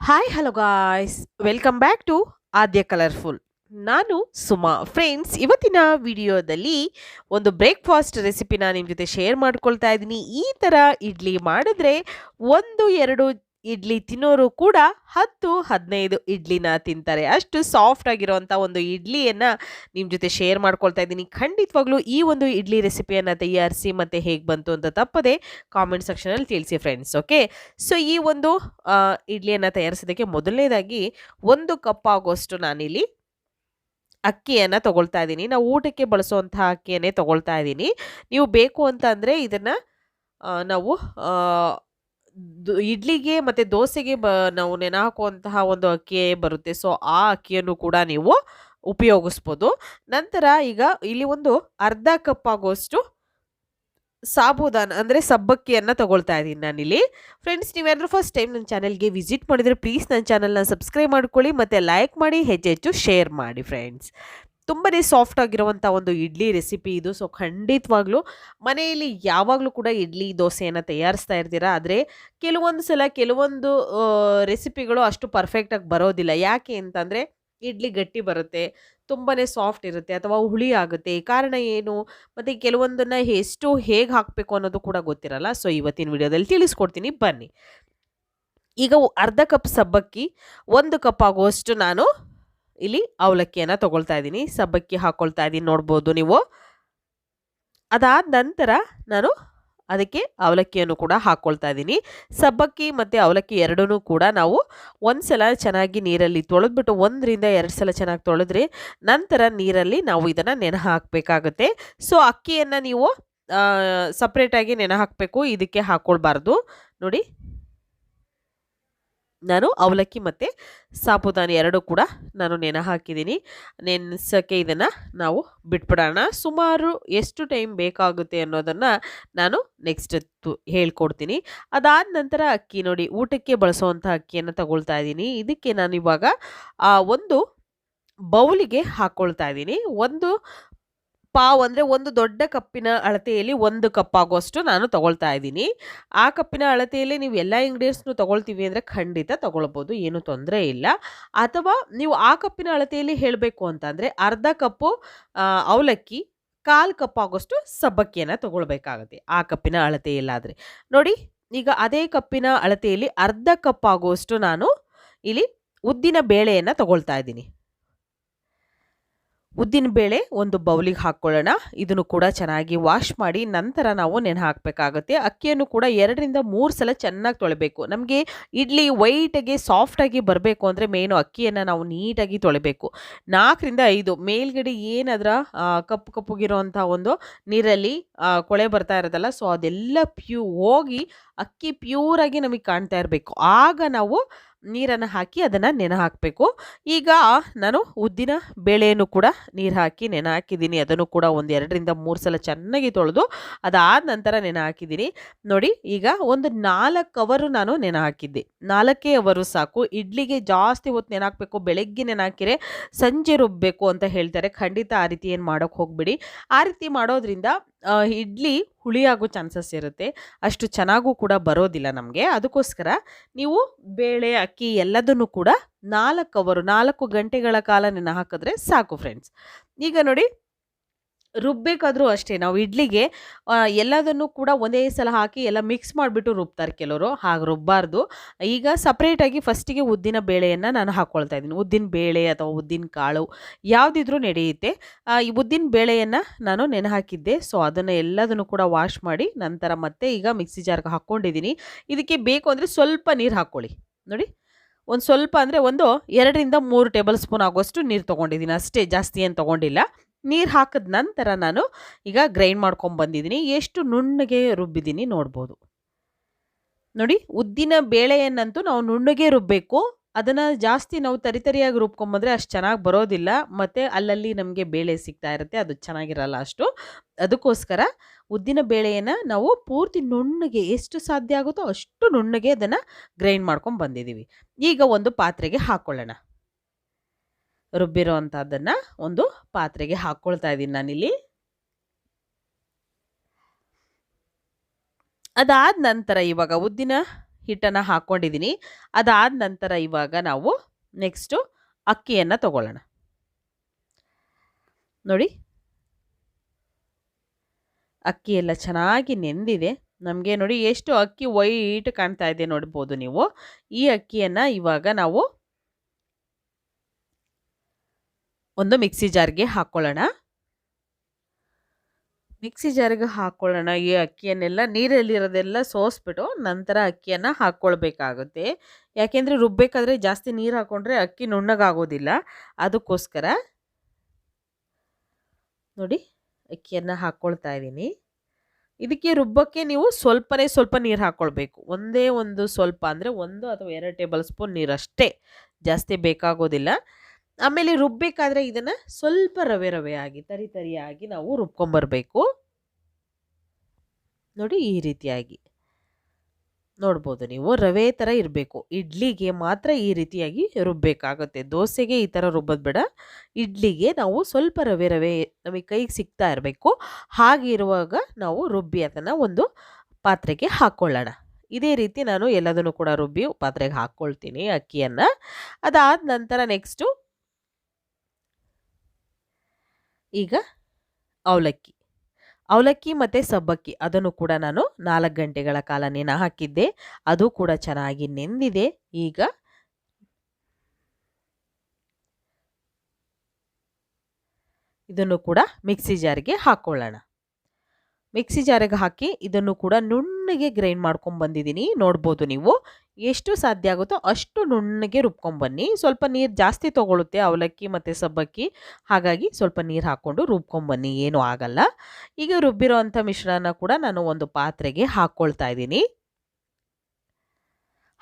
Hi hello guys welcome back to Aadya colourful. ನಾನು Suma. Friends, ಇವತ್ತಿನ ವಿಡಿಯೋದಲ್ಲಿ ಒಂದು ಬ್ರೇಕ್ಫಾಸ್ಟ್ ರೆಸಿಪಿನ ನಿಮ್ಮ ಜೊತೆ ಶೇರ್ ಮಾಡ್ಕೊಳ್ತಾ ಇದ್ದೀನಿ. ಈ ಥರ ಇಡ್ಲಿ ಮಾಡಿದ್ರೆ 1-2 ಇಡ್ಲಿ ತಿನ್ನೋರು ಕೂಡ 10-15 ಇಡ್ಲಿನ ತಿಂತಾರೆ. ಅಷ್ಟು ಸಾಫ್ಟ್ ಆಗಿರೋಂಥ ಒಂದು ಇಡ್ಲಿಯನ್ನು ನಿಮ್ಮ ಜೊತೆ ಶೇರ್ ಮಾಡ್ಕೊಳ್ತಾ ಇದ್ದೀನಿ. ಖಂಡಿತವಾಗ್ಲೂ ಈ ಒಂದು ಇಡ್ಲಿ ರೆಸಿಪಿಯನ್ನು ತಯಾರಿಸಿ ಮತ್ತು ಹೇಗೆ ಬಂತು ಅಂತ ತಪ್ಪದೆ ಕಾಮೆಂಟ್ ಸೆಕ್ಷನಲ್ಲಿ ತಿಳಿಸಿ ಫ್ರೆಂಡ್ಸ್. ಓಕೆ, ಸೊ ಈ ಒಂದು ಇಡ್ಲಿಯನ್ನು ತಯಾರಿಸೋದಕ್ಕೆ ಮೊದಲನೇದಾಗಿ 1 ಕಪ್ ಆಗೋಷ್ಟು ನಾನಿಲ್ಲಿ ಅಕ್ಕಿಯನ್ನು ತಗೊಳ್ತಾ ಇದ್ದೀನಿ. ನಾವು ಊಟಕ್ಕೆ ಬಳಸುವಂತಹ ಅಕ್ಕಿಯನ್ನೇ ತಗೊಳ್ತಾ ಇದ್ದೀನಿ. ನೀವು ಬೇಕು ಅಂತ ಅಂದರೆ ಇದನ್ನು ನಾವು ಇಡ್ಲಿಗೆ ಮತ್ತು ದೋಸೆಗೆ ನಾವು ನೆನೆ ಹಾಕುವಂತಹ ಒಂದು ಅಕ್ಕಿ ಬರುತ್ತೆ. ಸೊ ಆ ಅಕ್ಕಿಯನ್ನು ಕೂಡ ನೀವು ಉಪಯೋಗಿಸ್ಬೋದು. ನಂತರ ಈಗ ಇಲ್ಲಿ ಒಂದು ಅರ್ಧ ಕಪ್ ಆಗುವಷ್ಟು ಸಾಬೂದಾನ ಅಂದರೆ ಸಬ್ಬಕ್ಕಿಯನ್ನು ತಗೊಳ್ತಾ ಇದ್ದೀನಿ ನಾನಿಲ್ಲಿ. ಫ್ರೆಂಡ್ಸ್, ನೀವೇನಾದರೂ ಫಸ್ಟ್ ಟೈಮ್ ನನ್ನ ಚಾನಲ್ಗೆ ವಿಸಿಟ್ ಮಾಡಿದರೆ ಪ್ಲೀಸ್ ನನ್ನ ಚಾನಲ್ನ ಸಬ್ಸ್ಕ್ರೈಬ್ ಮಾಡ್ಕೊಳ್ಳಿ ಮತ್ತು ಲೈಕ್ ಮಾಡಿ, ಹೆಚ್ಚೆಚ್ಚು ಶೇರ್ ಮಾಡಿ ಫ್ರೆಂಡ್ಸ್. ತುಂಬಾ ಸಾಫ್ಟ್ ಆಗಿರುವಂಥ ಒಂದು ಇಡ್ಲಿ ರೆಸಿಪಿ ಇದು. ಸೊ ಖಂಡಿತವಾಗ್ಲೂ ಮನೆಯಲ್ಲಿ ಯಾವಾಗಲೂ ಕೂಡ ಇಡ್ಲಿ ದೋಸೆಯನ್ನು ತಯಾರಿಸ್ತಾ ಇರ್ತೀರಾ. ಆದರೆ ಕೆಲವೊಂದು ಸಲ ಕೆಲವೊಂದು ರೆಸಿಪಿಗಳು ಅಷ್ಟು ಪರ್ಫೆಕ್ಟಾಗಿ ಬರೋದಿಲ್ಲ. ಯಾಕೆ ಅಂತಂದರೆ ಇಡ್ಲಿ ಗಟ್ಟಿ ಬರುತ್ತೆ, ತುಂಬಾ ಸಾಫ್ಟ್ ಇರುತ್ತೆ, ಅಥವಾ ಹುಳಿ ಆಗುತ್ತೆ. ಕಾರಣ ಏನು ಮತ್ತು ಕೆಲವೊಂದನ್ನು ಹೇಗೆ ಹಾಕಬೇಕು ಅನ್ನೋದು ಕೂಡ ಗೊತ್ತಿರಲ್ಲ. ಸೊ ಇವತ್ತಿನ ವಿಡಿಯೋದಲ್ಲಿ ತಿಳಿಸ್ಕೊಡ್ತೀನಿ ಬನ್ನಿ. ಈಗ ಅರ್ಧ ಕಪ್ ಸಬ್ಬಕ್ಕಿ, 1 ಕಪ್ ಆಗುವಷ್ಟು ನಾನು ಇಲ್ಲಿ ಅವಲಕ್ಕಿಯನ್ನು ತಗೊಳ್ತಾ ಇದ್ದೀನಿ. ಸಬ್ಬಕ್ಕಿ ಹಾಕ್ಕೊಳ್ತಾ ಇದ್ದೀನಿ, ನೋಡ್ಬೋದು ನೀವು. ಅದಾದ ನಂತರ ನಾನು ಅದಕ್ಕೆ ಅವಲಕ್ಕಿಯನ್ನು ಕೂಡ ಹಾಕ್ಕೊಳ್ತಾ ಇದ್ದೀನಿ. ಸಬ್ಬಕ್ಕಿ ಮತ್ತು ಅವಲಕ್ಕಿ ಎರಡೂ ಕೂಡ ನಾವು ಒಂದು ಸಲ ಚೆನ್ನಾಗಿ ನೀರಲ್ಲಿ ತೊಳೆದ್ಬಿಟ್ಟು 1-2 ಸಲ ಚೆನ್ನಾಗಿ ತೊಳೆದ್ರೆ ನಂತರ ನೀರಲ್ಲಿ ನಾವು ಇದನ್ನು ನೆನೆ ಹಾಕಬೇಕಾಗುತ್ತೆ. ಸೊ ಅಕ್ಕಿಯನ್ನು ನೀವು ಸಪ್ರೇಟಾಗಿ ನೆನೆ ಹಾಕಬೇಕು, ಇದಕ್ಕೆ ಹಾಕ್ಕೊಳ್ಬಾರ್ದು. ನೋಡಿ, ನಾನು ಅವಲಕ್ಕಿ ಮತ್ತು ಸಾಬೂದಾನಿ ಎರಡೂ ಕೂಡ ನಾನು ನೆನೆ ಹಾಕಿದ್ದೀನಿ. ನೆನೆಸೋಕ್ಕೆ ಇದನ್ನು ನಾವು ಬಿಟ್ಬಿಡೋಣ. ಸುಮಾರು ಎಷ್ಟು ಟೈಮ್ ಬೇಕಾಗುತ್ತೆ ಅನ್ನೋದನ್ನು ನಾನು ನೆಕ್ಸ್ಟ್ ಹೇಳ್ಕೊಡ್ತೀನಿ. ಅದಾದ ನಂತರ ಅಕ್ಕಿ ನೋಡಿ, ಊಟಕ್ಕೆ ಬಳಸುವಂಥ ಅಕ್ಕಿಯನ್ನು ತಗೊಳ್ತಾ ಇದ್ದೀನಿ. ಇದಕ್ಕೆ ನಾನು ಇವಾಗ ಒಂದು ಬೌಲಿಗೆ ಹಾಕ್ಕೊಳ್ತಾ ಇದ್ದೀನಿ. ಒಂದು ಪಾವ್ ಅಂದರೆ ಒಂದು ದೊಡ್ಡ ಕಪ್ಪಿನ ಅಳತೆಯಲ್ಲಿ 1 ಕಪ್ ಆಗುವಷ್ಟು ನಾನು ತಗೊಳ್ತಾ ಇದ್ದೀನಿ. ಆ ಕಪ್ಪಿನ ಅಳತೆಯಲ್ಲಿ ನೀವು ಎಲ್ಲ ಇಂಗ್ರೀಡಿಯೆಂಟ್ಸ್ನು ತಗೊಳ್ತೀವಿ ಅಂದರೆ ಖಂಡಿತ ತಗೊಳ್ಬೋದು, ಏನೂ ತೊಂದರೆ ಇಲ್ಲ. ಅಥವಾ ನೀವು ಆ ಕಪ್ಪಿನ ಅಳತೆಯಲ್ಲಿ ಹೇಳಬೇಕು ಅಂತಂದರೆ ಅರ್ಧ ಕಪ್ಪು ಅವಲಕ್ಕಿ, 1/4 ಕಪ್ ಆಗೋಷ್ಟು ಸಬ್ಬಕ್ಕಿಯನ್ನು ತಗೊಳ್ಬೇಕಾಗುತ್ತೆ ಆ ಕಪ್ಪಿನ ಅಳತೆಯಲ್ಲಾದರೆ. ನೋಡಿ, ಈಗ ಅದೇ ಕಪ್ಪಿನ ಅಳತೆಯಲ್ಲಿ ಅರ್ಧ ಕಪ್ ಆಗುವಷ್ಟು ನಾನು ಇಲ್ಲಿ ಉದ್ದಿನ ಬೇಳೆಯನ್ನು ತಗೊಳ್ತಾ ಇದ್ದೀನಿ. ಉದ್ದಿನ ಬೇಳೆ ಒಂದು ಬೌಲಿಗೆ ಹಾಕ್ಕೊಳ್ಳೋಣ. ಇದನ್ನು ಕೂಡ ಚೆನ್ನಾಗಿ ವಾಶ್ ಮಾಡಿ ನಂತರ ನಾವು ನೆನೆ ಹಾಕಬೇಕಾಗುತ್ತೆ. ಅಕ್ಕಿಯನ್ನು ಕೂಡ 2-3 ಸಲ ಚೆನ್ನಾಗಿ ತೊಳಿಬೇಕು. ನಮಗೆ ಇಡ್ಲಿ ವೈಟಾಗಿ ಸಾಫ್ಟಾಗಿ ಬರಬೇಕು ಅಂದರೆ ಮೇನು ಅಕ್ಕಿಯನ್ನು ನಾವು ನೀಟಾಗಿ ತೊಳಿಬೇಕು. 4-5 ಮೇಲ್ಗಡೆ ಏನದರ ಕಪ್ಪು ಕಪ್ಪುಗಿರೋಂಥ ಒಂದು ನೀರಲ್ಲಿ ಕೊಳೆ ಬರ್ತಾ ಇರೋದಲ್ಲ, ಸೊ ಅದೆಲ್ಲ ಹೋಗಿ ಅಕ್ಕಿ ಪ್ಯೂರಾಗಿ ನಮಗೆ ಕಾಣ್ತಾ ಇರಬೇಕು. ಆಗ ನಾವು ನೀರನ್ನು ಹಾಕಿ ಅದನ್ನು ನೆನೆ ಹಾಕಬೇಕು. ಈಗ ನಾನು ಉದ್ದಿನ ಬೇಳೆಯನ್ನು ಕೂಡ ನೀರು ಹಾಕಿ ನೆನೆ ಹಾಕಿದ್ದೀನಿ. ಅದನ್ನು ಕೂಡ ಒಂದು 2-3 ಸಲ ಚೆನ್ನಾಗಿ ತೊಳೆದು ಅದಾದ ನಂತರ ನೆನೆ ಹಾಕಿದ್ದೀನಿ. ನೋಡಿ, ಈಗ ಒಂದು 4 ಅವರು ನಾನು ನೆನೆ ಹಾಕಿದ್ದೆ. 4 ಅವರು ಸಾಕು. ಇಡ್ಲಿಗೆ ಜಾಸ್ತಿ ಹೊತ್ತು ನೆನೆ ಹಾಕಬೇಕು, ಬೆಳಗ್ಗೆ ನೆನೆ ಹಾಕಿದರೆ ಸಂಜೆ ರುಬ್ಬಬೇಕು ಅಂತ ಹೇಳ್ತಾರೆ. ಖಂಡಿತ ಆ ರೀತಿ ಏನು ಮಾಡೋಕ್ಕೆ ಹೋಗಬೇಡಿ. ಆ ರೀತಿ ಮಾಡೋದ್ರಿಂದ ಇಡ್ಲಿ ಹುಳಿಯಾಗೋ ಚಾನ್ಸಸ್ ಇರುತ್ತೆ, ಅಷ್ಟು ಚೆನ್ನಾಗೂ ಕೂಡ ಬರೋದಿಲ್ಲ ನಮಗೆ. ಅದಕ್ಕೋಸ್ಕರ ನೀವು ಬೇಳೆ ಅಕ್ಕಿ ಎಲ್ಲದನ್ನು ಕೂಡ 4 ಗಂಟೆಗಳ ಕಾಲ ನೆನೆ ಹಾಕಿದ್ರೆ ಸಾಕು ಫ್ರೆಂಡ್ಸ್. ಈಗ ನೋಡಿ, ರುಬ್ಬೇಕಾದ್ರೂ ಅಷ್ಟೇ ನಾವು ಇಡ್ಲಿಗೆ ಎಲ್ಲದನ್ನು ಕೂಡ ಒಂದೇ ಸಲ ಹಾಕಿ ಎಲ್ಲ ಮಿಕ್ಸ್ ಮಾಡಿಬಿಟ್ಟು ರುಬ್ತಾರೆ ಕೆಲವರು. ಹಾಗೆ ರುಬ್ಬಾರ್ದು. ಈಗ ಸಪ್ರೇಟಾಗಿ ಫಸ್ಟಿಗೆ ಉದ್ದಿನ ಬೇಳೆಯನ್ನು ನಾನು ಹಾಕ್ಕೊಳ್ತಾ ಇದ್ದೀನಿ. ಉದ್ದಿನ ಬೇಳೆ ಅಥವಾ ಉದ್ದಿನ ಕಾಳು ಯಾವುದಿದ್ರೂ ನಡೆಯುತ್ತೆ. ಈ ಉದ್ದಿನ ಬೇಳೆಯನ್ನು ನಾನು ನೆನೆ ಹಾಕಿದ್ದೆ. ಸೊ ಅದನ್ನು ಎಲ್ಲದನ್ನು ಕೂಡ ವಾಶ್ ಮಾಡಿ ನಂತರ ಮತ್ತೆ ಈಗ ಮಿಕ್ಸಿ ಜಾರ್ಗೆ ಹಾಕ್ಕೊಂಡಿದ್ದೀನಿ. ಇದಕ್ಕೆ ಬೇಕು ಅಂದರೆ ಸ್ವಲ್ಪ ನೀರು ಹಾಕ್ಕೊಳ್ಳಿ. ನೋಡಿ, ಒಂದು ಸ್ವಲ್ಪ ಅಂದರೆ ಒಂದು 2-3 ಟೇಬಲ್ ಸ್ಪೂನ್ ಆಗೋಷ್ಟು ನೀರು ತೊಗೊಂಡಿದ್ದೀನಿ ಅಷ್ಟೇ, ಜಾಸ್ತಿ ಏನು ತೊಗೊಂಡಿಲ್ಲ. ನೀರು ಹಾಕಿದ ನಂತರ ನಾನು ಈಗ ಗ್ರೈಂಡ್ ಮಾಡ್ಕೊಂಬಂದಿದ್ದೀನಿ. ಎಷ್ಟು ನುಣ್ಣಗೆ ರುಬ್ಬಿದ್ದೀನಿ ನೋಡ್ಬೋದು. ನೋಡಿ, ಉದ್ದಿನ ಬೇಳೆಯನ್ನಂತೂ ನಾವು ನುಣ್ಣಗೆ ರುಬ್ಬಬೇಕು. ಅದನ್ನು ಜಾಸ್ತಿ ನಾವು ತರಿಯಾಗಿ ರುಬ್ಕೊಂಬಂದರೆ ಅಷ್ಟು ಚೆನ್ನಾಗಿ ಬರೋದಿಲ್ಲ, ಮತ್ತು ಅಲ್ಲಲ್ಲಿ ನಮಗೆ ಬೇಳೆ ಸಿಗ್ತಾ ಇರುತ್ತೆ, ಅದು ಚೆನ್ನಾಗಿರಲ್ಲ ಅಷ್ಟು. ಅದಕ್ಕೋಸ್ಕರ ಉದ್ದಿನ ಬೇಳೆಯನ್ನು ನಾವು ಪೂರ್ತಿ ನುಣ್ಣಗೆ ಎಷ್ಟು ಸಾಧ್ಯ ಆಗುತ್ತೋ ಅಷ್ಟು ನುಣ್ಣಗೆ ಅದನ್ನು ಗ್ರೈಂಡ್ ಮಾಡ್ಕೊಂಡು ಬಂದಿದ್ದೀವಿ. ಈಗ ಒಂದು ಪಾತ್ರೆಗೆ ಹಾಕ್ಕೊಳ್ಳೋಣ. ರುಬ್ಬಿರೋ ಅಂಥದ್ದನ್ನು ಒಂದು ಪಾತ್ರೆಗೆ ಹಾಕ್ಕೊಳ್ತಾ ಇದ್ದೀನಿ ನಾನಿಲ್ಲಿ. ಅದಾದ ನಂತರ ಇವಾಗ ಉದ್ದಿನ ಹಿಟ್ಟನ್ನು ಹಾಕ್ಕೊಂಡಿದ್ದೀನಿ. ಅದಾದ ನಂತರ ಇವಾಗ ನಾವು ನೆಕ್ಸ್ಟು ಅಕ್ಕಿಯನ್ನು ತಗೊಳ್ಳೋಣ. ನೋಡಿ, ಅಕ್ಕಿ ಎಲ್ಲ ಚೆನ್ನಾಗಿ ನೆಂದಿದೆ. ನಮಗೆ ನೋಡಿ ಎಷ್ಟು ಅಕ್ಕಿ ವೈಟ್ ಕಾಣ್ತಾ ಇದೆ ನೋಡ್ಬೋದು ನೀವು. ಈ ಅಕ್ಕಿಯನ್ನು ಇವಾಗ ನಾವು ಒಂದು ಮಿಕ್ಸಿ ಜಾರ್ಗೆ ಹಾಕ್ಕೊಳ್ಳೋಣ. ಮಿಕ್ಸಿ ಜಾರ್ಗೆ ಹಾಕ್ಕೊಳ್ಳೋಣ. ಈ ಅಕ್ಕಿಯನ್ನೆಲ್ಲ ನೀರಲ್ಲಿರೋದೆಲ್ಲ ಸೋಸ್ಬಿಟ್ಟು ನಂತರ ಅಕ್ಕಿಯನ್ನು ಹಾಕ್ಕೊಳ್ಬೇಕಾಗುತ್ತೆ. ಯಾಕೆಂದರೆ ರುಬ್ಬೇಕಾದ್ರೆ ಜಾಸ್ತಿ ನೀರು ಹಾಕ್ಕೊಂಡ್ರೆ ಅಕ್ಕಿ ನುಣ್ಣಗಾಗೋದಿಲ್ಲ. ಅದಕ್ಕೋಸ್ಕರ ನೋಡಿ ಅಕ್ಕಿಯನ್ನು ಹಾಕ್ಕೊಳ್ತಾ ಇದ್ದೀನಿ. ಇದಕ್ಕೆ ರುಬ್ಬಕ್ಕೆ ನೀವು ಸ್ವಲ್ಪನೇ ಸ್ವಲ್ಪ ನೀರು ಹಾಕ್ಕೊಳ್ಬೇಕು. ಒಂದೇ ಒಂದು ಸ್ವಲ್ಪ ಅಂದರೆ 1 ಅಥವಾ 2 ಟೇಬಲ್ ಸ್ಪೂನ್ ನೀರಷ್ಟೇ, ಜಾಸ್ತಿ ಬೇಕಾಗೋದಿಲ್ಲ. ಆಮೇಲೆ ರುಬ್ಬೇಕಾದ್ರೆ ಇದನ್ನು ಸ್ವಲ್ಪ ರವೆ ಆಗಿ ತರಿ ತರಿಯಾಗಿ ನಾವು ರುಬ್ಕೊಂಬರ್ಬೇಕು. ನೋಡಿ ಈ ರೀತಿಯಾಗಿ ನೋಡ್ಬೋದು ನೀವು, ರವೆ ಥರ ಇರಬೇಕು. ಇಡ್ಲಿಗೆ ಮಾತ್ರ ಈ ರೀತಿಯಾಗಿ ರುಬ್ಬೇಕಾಗುತ್ತೆ. ದೋಸೆಗೆ ಈ ಥರ ರುಬ್ಬೋದು ಬೇಡ. ಇಡ್ಲಿಗೆ ನಾವು ಸ್ವಲ್ಪ ರವೆ ನಮಗೆ ಕೈಗೆ ಸಿಗ್ತಾ ಇರಬೇಕು. ಹಾಗೆ ಇರುವಾಗ ನಾವು ರುಬ್ಬಿ ಅದನ್ನು ಒಂದು ಪಾತ್ರೆಗೆ ಹಾಕ್ಕೊಳ್ಳೋಣ. ಇದೇ ರೀತಿ ನಾನು ಎಲ್ಲದನ್ನು ಕೂಡ ರುಬ್ಬಿ ಪಾತ್ರೆಗೆ ಹಾಕ್ಕೊಳ್ತೀನಿ ಅಕ್ಕಿಯನ್ನು. ಅದಾದ ನಂತರ ನೆಕ್ಸ್ಟು ಈಗ ಅವಲಕ್ಕಿ ಮತ್ತು ಸಬ್ಬಕ್ಕಿ ಅದನ್ನು ಕೂಡ ನಾನು 4 ಗಂಟೆಗಳ ಕಾಲ ನೆನೆ ಹಾಕಿದ್ದೆ. ಅದು ಕೂಡ ಚೆನ್ನಾಗಿ ನೆಂದಿದೆ. ಈಗ ಇದನ್ನು ಕೂಡ ಮಿಕ್ಸಿ ಜಾರ್ಗೆ ಹಾಕ್ಕೊಳ್ಳೋಣ. ಮಿಕ್ಸಿ ಜಾರಿಗೆ ಹಾಕಿ ಇದನ್ನು ಕೂಡ ನುಣ್ಣಗೆ ಗ್ರೈಂಡ್ ಮಾಡ್ಕೊಂಬಂದಿದ್ದೀನಿ. ನೋಡ್ಬೋದು ನೀವು, ಎಷ್ಟು ಸಾಧ್ಯ ಆಗುತ್ತೋ ಅಷ್ಟು ನುಣ್ಣಗೆ ರುಬ್ಕೊಂಬನ್ನಿ. ಸ್ವಲ್ಪ ನೀರು ಜಾಸ್ತಿ ತೊಗೊಳುತ್ತೆ ಅವಲಕ್ಕಿ ಮತ್ತು ಸಬ್ಬಕ್ಕಿ, ಹಾಗಾಗಿ ಸ್ವಲ್ಪ ನೀರು ಹಾಕ್ಕೊಂಡು ರುಬ್ಕೊಂಬನ್ನಿ, ಏನೂ ಆಗಲ್ಲ. ಈಗ ರುಬ್ಬಿರೋ ಅಂಥ ಮಿಶ್ರಣ ಕೂಡ ನಾನು ಒಂದು ಪಾತ್ರೆಗೆ ಹಾಕ್ಕೊಳ್ತಾ ಇದ್ದೀನಿ.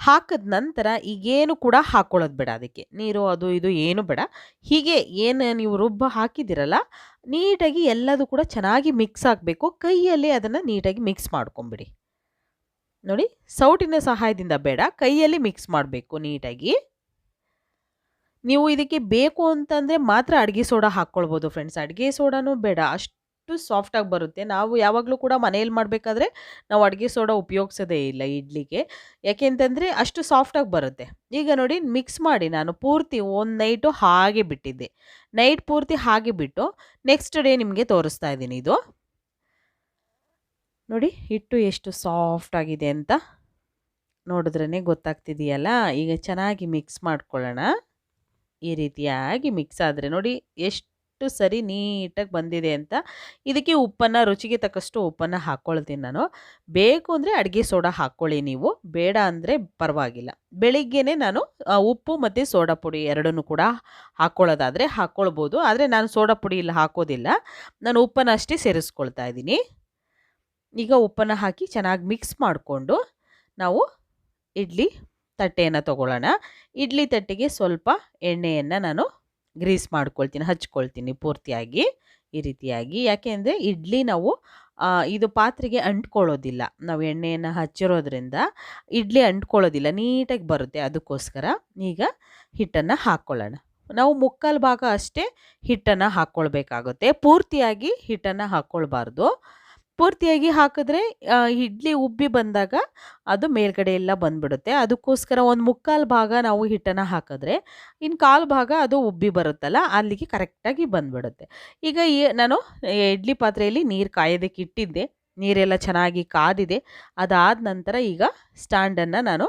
ಹಾಕಿದ ನಂತರ ಈಗೇನು ಕೂಡ ಹಾಕ್ಕೊಳ್ಳೋದು ಬೇಡ, ಅದಕ್ಕೆ ನೀರು ಅದು ಇದು ಏನು ಬೇಡ. ಹೀಗೆ ಏನು ನೀವು ಹಾಕಿದ್ದೀರಲ್ಲ, ನೀಟಾಗಿ ಎಲ್ಲದೂ ಕೂಡ ಚೆನ್ನಾಗಿ ಮಿಕ್ಸ್ ಆಗಬೇಕು. ಕೈಯಲ್ಲಿ ಅದನ್ನು ನೀಟಾಗಿ ಮಿಕ್ಸ್ ಮಾಡ್ಕೊಂಬಿಡಿ. ನೋಡಿ, ಸೌಟಿನ ಸಹಾಯದಿಂದ ಬೇಡ, ಕೈಯಲ್ಲಿ ಮಿಕ್ಸ್ ಮಾಡಬೇಕು ನೀಟಾಗಿ. ನೀವು ಇದಕ್ಕೆ ಬೇಕು ಅಂತಂದರೆ ಮಾತ್ರ ಅಡುಗೆ ಸೋಡಾ ಹಾಕ್ಕೊಳ್ಬೋದು ಫ್ರೆಂಡ್ಸ್. ಅಡುಗೆ ಸೋಡಾನೂ ಬೇಡ, ಅಷ್ಟು ಸಾಫ್ಟಾಗಿ ಬರುತ್ತೆ. ನಾವು ಯಾವಾಗಲೂ ಕೂಡ ಮನೆಯಲ್ಲಿ ಮಾಡಬೇಕಾದ್ರೆ ನಾವು ಅಡುಗೆ ಸೋಡಾ ಉಪಯೋಗಿಸೋದೇ ಇಲ್ಲ ಇಡ್ಲಿಗೆ. ಯಾಕೆಂತಂದರೆ ಅಷ್ಟು ಸಾಫ್ಟಾಗಿ ಬರುತ್ತೆ. ಈಗ ನೋಡಿ, ಮಿಕ್ಸ್ ಮಾಡಿ ನಾನು ಪೂರ್ತಿ ಒಂದು ನೈಟು ಹಾಗೆ ಬಿಟ್ಟಿದ್ದೆ. ನೈಟ್ ಪೂರ್ತಿ ಹಾಗೆ ಬಿಟ್ಟು ನೆಕ್ಸ್ಟ್ ಡೇ ನಿಮಗೆ ತೋರಿಸ್ತಾ ಇದ್ದೀನಿ. ಇದು ನೋಡಿ ಹಿಟ್ಟು ಎಷ್ಟು ಸಾಫ್ಟಾಗಿದೆ ಅಂತ ನೋಡಿದ್ರೇ ಗೊತ್ತಾಗ್ತಿದೆಯಲ್ಲ. ಈಗ ಚೆನ್ನಾಗಿ ಮಿಕ್ಸ್ ಮಾಡ್ಕೊಳ್ಳೋಣ. ಈ ರೀತಿಯಾಗಿ ಮಿಕ್ಸ್ ಆದರೆ ನೋಡಿ ಎಷ್ಟು ಸರಿ ನೀಟಾಗಿ ಬಂದಿದೆ ಅಂತ. ಇದಕ್ಕೆ ಉಪ್ಪನ್ನು, ರುಚಿಗೆ ತಕ್ಕಷ್ಟು ಉಪ್ಪನ್ನು ಹಾಕ್ಕೊಳ್ತೀನಿ ನಾನು. ಬೇಕು ಅಂದರೆ ಅಡುಗೆ ಸೋಡಾ ಹಾಕ್ಕೊಳ್ಳಿ ನೀವು, ಬೇಡ ಅಂದರೆ ಪರವಾಗಿಲ್ಲ. ಬೆಳಿಗ್ಗೆನೇ ನಾನು ಉಪ್ಪು ಮತ್ತು ಸೋಡಾ ಪುಡಿ ಎರಡನ್ನೂ ಕೂಡ ಹಾಕ್ಕೊಳ್ಳೋದಾದರೆ ಹಾಕ್ಕೊಳ್ಬೋದು. ಆದರೆ ನಾನು ಸೋಡಾ ಪುಡಿ ಇಲ್ಲಿ ಹಾಕೋದಿಲ್ಲ, ನಾನು ಉಪ್ಪನ್ನು ಅಷ್ಟೇ ಸೇರಿಸ್ಕೊಳ್ತಾ ಇದ್ದೀನಿ. ಈಗ ಉಪ್ಪನ್ನು ಹಾಕಿ ಚೆನ್ನಾಗಿ ಮಿಕ್ಸ್ ಮಾಡಿಕೊಂಡು ನಾವು ಇಡ್ಲಿ ತಟ್ಟೆಯನ್ನು ತಗೊಳ್ಳೋಣ. ಇಡ್ಲಿ ತಟ್ಟೆಗೆ ಸ್ವಲ್ಪ ಎಣ್ಣೆಯನ್ನು ನಾನು ಗ್ರೀಸ್ ಮಾಡ್ಕೊಳ್ತೀನಿ, ಹಚ್ಕೊಳ್ತೀನಿ ಪೂರ್ತಿಯಾಗಿ ಈ ರೀತಿಯಾಗಿ. ಯಾಕೆಂದರೆ ಇಡ್ಲಿ ನಾವು ಇದು ಪಾತ್ರೆಗೆ ಅಂಟ್ಕೊಳ್ಳೋದಿಲ್ಲ, ನಾವು ಎಣ್ಣೆಯನ್ನು ಹಚ್ಚಿರೋದ್ರಿಂದ ಇಡ್ಲಿ ಅಂಟ್ಕೊಳ್ಳೋದಿಲ್ಲ, ನೀಟಾಗಿ ಬರುತ್ತೆ. ಅದಕ್ಕೋಸ್ಕರ ಈಗ ಹಿಟ್ಟನ್ನು ಹಾಕ್ಕೊಳ್ಳೋಣ. ನಾವು 3/4 ಭಾಗ ಅಷ್ಟೇ ಹಿಟ್ಟನ್ನು ಹಾಕ್ಕೊಳ್ಬೇಕಾಗುತ್ತೆ, ಪೂರ್ತಿಯಾಗಿ ಹಿಟ್ಟನ್ನು ಹಾಕ್ಕೊಳ್ಬಾರ್ದು. ಪೂರ್ತಿಯಾಗಿ ಹಾಕಿದ್ರೆ ಇಡ್ಲಿ ಉಬ್ಬಿ ಬಂದಾಗ ಅದು ಮೇಲ್ಗಡೆ ಎಲ್ಲ ಬಂದುಬಿಡುತ್ತೆ. ಅದಕ್ಕೋಸ್ಕರ ಒಂದು 3/4 ಭಾಗ ನಾವು ಹಿಟ್ಟನ್ನು ಹಾಕಿದ್ರೆ ಇನ್ನು 1/4 ಭಾಗ ಅದು ಉಬ್ಬಿ ಬರುತ್ತಲ್ಲ, ಅಲ್ಲಿಗೆ ಕರೆಕ್ಟಾಗಿ ಬಂದುಬಿಡುತ್ತೆ. ಈಗ ನಾನು ಇಡ್ಲಿ ಪಾತ್ರೆಯಲ್ಲಿ ನೀರು ಕಾಯೋದಕ್ಕೆ ಇಟ್ಟಿದ್ದೆ, ನೀರೆಲ್ಲ ಚೆನ್ನಾಗಿ ಕಾದಿದೆ. ಅದಾದ ನಂತರ ಈಗ ಸ್ಟ್ಯಾಂಡನ್ನು ನಾನು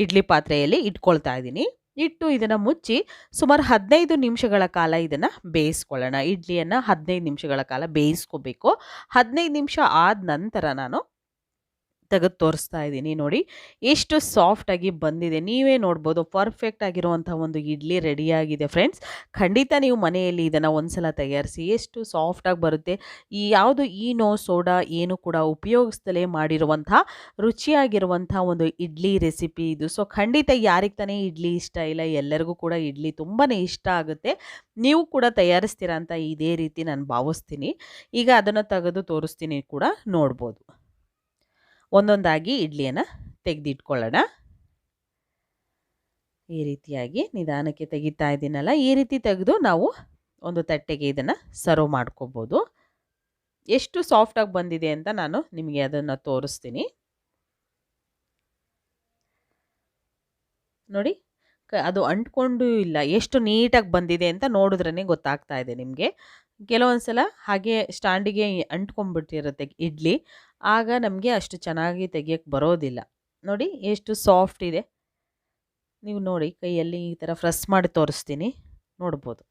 ಇಡ್ಲಿ ಪಾತ್ರೆಯಲ್ಲಿ ಇಟ್ಕೊಳ್ತಾ ಇದ್ದೀನಿ. ಇಟ್ಟು ಇದನ್ನು ಮುಚ್ಚಿ ಸುಮಾರು 15 ನಿಮಿಷಗಳ ಕಾಲ ಇದನ್ನು ಬೇಯಿಸ್ಕೊಳ್ಳೋಣ. ಇಡ್ಲಿಯನ್ನು 15 ನಿಮಿಷಗಳ ಕಾಲ ಬೇಯಿಸ್ಕೋಬೇಕು. 15 ನಿಮಿಷ ಆದ ನಂತರ ನಾನು ತೆಗೆದು ತೋರಿಸ್ತಾ ಇದ್ದೀನಿ. ನೋಡಿ ಎಷ್ಟು ಸಾಫ್ಟಾಗಿ ಬಂದಿದೆ, ನೀವೇ ನೋಡ್ಬೋದು. ಪರ್ಫೆಕ್ಟ್ ಆಗಿರುವಂಥ ಒಂದು ಇಡ್ಲಿ ರೆಡಿಯಾಗಿದೆ ಫ್ರೆಂಡ್ಸ್. ಖಂಡಿತ ನೀವು ಮನೆಯಲ್ಲಿ ಇದನ್ನು ಒಂದ್ಸಲ ತಯಾರಿಸಿ, ಎಷ್ಟು ಸಾಫ್ಟಾಗಿ ಬರುತ್ತೆ. ಯಾವುದು ಈನೋ ಸೋಡಾ ಏನು ಕೂಡ ಉಪಯೋಗಿಸ್ದಲೇ ಮಾಡಿರುವಂಥ ರುಚಿಯಾಗಿರುವಂಥ ಒಂದು ಇಡ್ಲಿ ರೆಸಿಪಿ ಇದು. ಸೊ ಖಂಡಿತ ಯಾರಿಗೆ ತಾನೇ ಇಡ್ಲಿ ಇಷ್ಟ ಇಲ್ಲ, ಎಲ್ಲರಿಗೂ ಕೂಡ ಇಡ್ಲಿ ತುಂಬಾ ಇಷ್ಟ ಆಗುತ್ತೆ. ನೀವು ಕೂಡ ತಯಾರಿಸ್ತೀರಾ ಅಂತ ಇದೇ ರೀತಿ ನಾನು ಭಾವಿಸ್ತೀನಿ. ಈಗ ಅದನ್ನು ತೆಗೆದು ತೋರಿಸ್ತೀನಿ ಕೂಡ, ನೋಡ್ಬೋದು. ಒಂದೊಂದಾಗಿ ಇಡ್ಲಿಯನ್ನು ತೆಗೆದಿಟ್ಕೊಳ್ಳೋಣ. ಈ ರೀತಿಯಾಗಿ ನಿಧಾನಕ್ಕೆ ತೆಗಿತಾ ಇದ್ದೀನಲ್ಲ, ಈ ರೀತಿ ತೆಗೆದು ನಾವು ಒಂದು ತಟ್ಟೆಗೆ ಇದನ್ನು ಸರ್ವ್ ಮಾಡ್ಕೋಬೋದು. ಎಷ್ಟು ಸಾಫ್ಟಾಗಿ ಬಂದಿದೆ ಅಂತ ನಾನು ನಿಮಗೆ ಅದನ್ನು ತೋರಿಸ್ತೀನಿ. ನೋಡಿ ಅದು ಅಂಟ್ಕೊಂಡು ಇಲ್ಲ. ಎಷ್ಟು ನೀಟಾಗಿ ಬಂದಿದೆ ಅಂತ ನೋಡಿದ್ರೇ ಗೊತ್ತಾಗ್ತಾ ಇದೆ ನಿಮಗೆ. ಕೆಲವೊಂದು ಸಲ ಹಾಗೆ ಸ್ಟ್ಯಾಂಡಿಗೆ ಅಂಟ್ಕೊಂಡ್ಬಿಟ್ಟಿರುತ್ತೆ ಇಡ್ಲಿ. ಆಗ ನಮಗೆ ಅಷ್ಟು ಚೆನ್ನಾಗಿ ತೆಗಿಯಕ್ಕೆ ಬರೋದಿಲ್ಲ. ನೋಡಿ ಎಷ್ಟು ಸಾಫ್ಟ್ ಇದೆ. ನೀವು ನೋಡಿ ಕೈಯಲ್ಲಿ ಈ ಥರ ಪ್ರೆಸ್ ಮಾಡಿ ತೋರಿಸ್ತೀನಿ. ನೋಡ್ಬೋದು.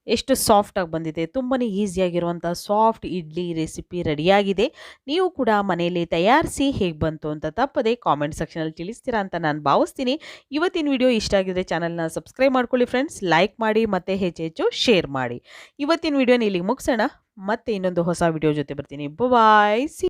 ಎಷ್ಟು ಸಾಫ್ಟಾಗಿ ಬಂದಿದೆ. ತುಂಬಾ ಈಸಿಯಾಗಿರುವಂಥ ಸಾಫ್ಟ್ ಇಡ್ಲಿ ರೆಸಿಪಿ ರೆಡಿಯಾಗಿದೆ. ನೀವು ಕೂಡ ಮನೆಯಲ್ಲಿ ತಯಾರಿಸಿ ಹೇಗೆ ಬಂತು ಅಂತ ತಪ್ಪದೆ ಕಾಮೆಂಟ್ ಸೆಕ್ಷನಲ್ಲಿ ತಿಳಿಸ್ತೀರಾ ಅಂತ ನಾನು ಭಾವಿಸ್ತೀನಿ. ಇವತ್ತಿನ ವಿಡಿಯೋ ಇಷ್ಟ ಆಗಿದ್ರೆ ಚಾನಲ್ನ ಸಬ್ಸ್ಕ್ರೈಬ್ ಮಾಡ್ಕೊಳ್ಳಿ ಫ್ರೆಂಡ್ಸ್. ಲೈಕ್ ಮಾಡಿ ಮತ್ತು ಹೆಚ್ಚು ಶೇರ್ ಮಾಡಿ. ಇವತ್ತಿನ ವಿಡಿಯೋನ ಇಲ್ಲಿಗೆ ಮುಗಿಸೋಣ. ಮತ್ತೆ ಇನ್ನೊಂದು ಹೊಸ ವಿಡಿಯೋ ಜೊತೆ ಬರ್ತೀನಿ. ಬಾಯ್.